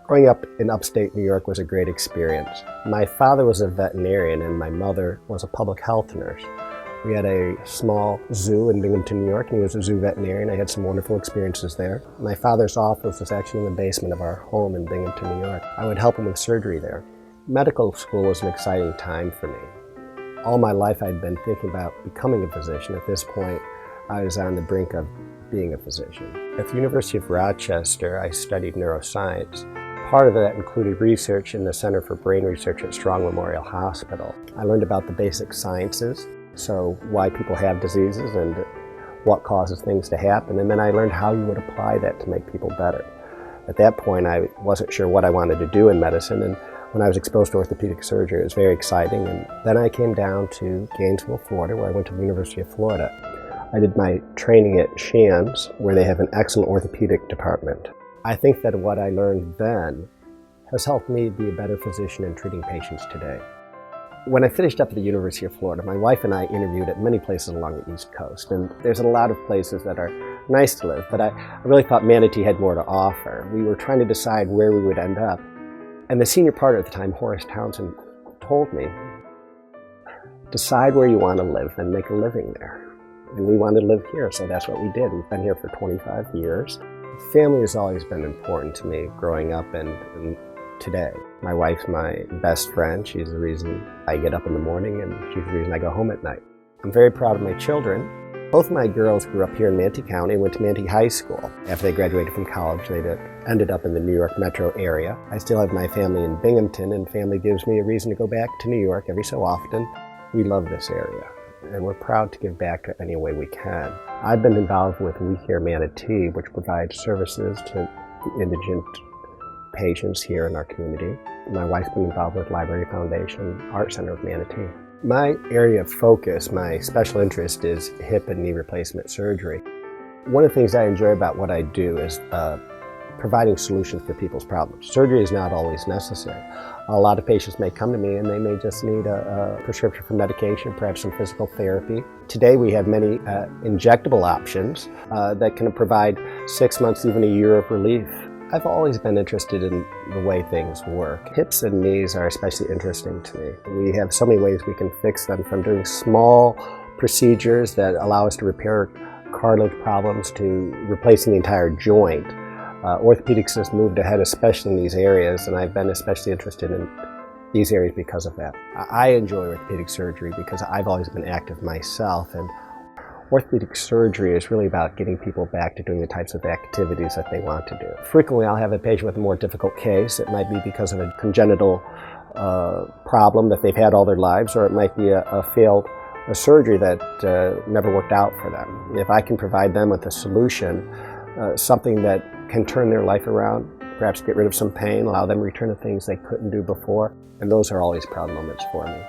Growing up in upstate New York was a great experience. My father was a veterinarian and my mother was a public health nurse. We had a small zoo in Bradenton, New York, and he was a zoo veterinarian. I had some wonderful experiences there. My father's office was actually in the basement of our home in Bradenton, New York. I would help him with surgery there. Medical school was an exciting time for me. All my life I'd been thinking about becoming a physician. At this point, I was on the brink of being a physician. At the University of Rochester, I studied neuroscience. Part of that included research in the Center for Brain Research at Strong Memorial Hospital. I learned about the basic sciences, so why people have diseases and what causes things to happen, and then I learned how you would apply that to make people better. At that point, I wasn't sure what I wanted to do in medicine, and when I was exposed to orthopedic surgery, it was very exciting. And then I came down to Gainesville, Florida, where I went to the University of Florida. I did my training at Shands, where they have an excellent orthopedic department. I think that what I learned then has helped me be a better physician in treating patients today. When I finished up at the University of Florida, my wife and I interviewed at many places along the East Coast, and there's a lot of places that are nice to live, but I really thought Manatee had more to offer. We were trying to decide where we would end up, and the senior partner at the time, Horace Townsend, told me, decide where you want to live and make a living there. And we wanted to live here, so that's what we did. We've been here for 25 years. Family has always been important to me growing up and today. My wife's my best friend. She's the reason I get up in the morning and she's the reason I go home at night. I'm very proud of my children. Both my girls grew up here in Manatee County and went to Manatee High School. After they graduated from college, they ended up in the New York metro area. I still have my family in Binghamton, and family gives me a reason to go back to New York every so often. We love this area, and we're proud to give back to any way we can. I've been involved with We Care Manatee, which provides services to the indigent patients here in our community. My wife's been involved with Library Foundation, Art Center of Manatee. My area of focus, my special interest is hip and knee replacement surgery. One of the things I enjoy about what I do is providing solutions for people's problems. Surgery is not always necessary. A lot of patients may come to me and they may just need a prescription for medication, perhaps some physical therapy. Today we have many injectable options that can provide 6 months, even a year of relief. I've always been interested in the way things work. Hips and knees are especially interesting to me. We have so many ways we can fix them, from doing small procedures that allow us to repair cartilage problems to replacing the entire joint. Orthopedics has moved ahead, especially in these areas, and I've been especially interested in these areas because of that. I enjoy orthopedic surgery because I've always been active myself, and orthopedic surgery is really about getting people back to doing the types of activities that they want to do. Frequently, I'll have a patient with a more difficult case. It might be because of a congenital problem that they've had all their lives, or it might be a failed surgery that never worked out for them. If I can provide them with a solution, something that can turn their life around, perhaps get rid of some pain, allow them to return to things they couldn't do before, and those are always proud moments for me.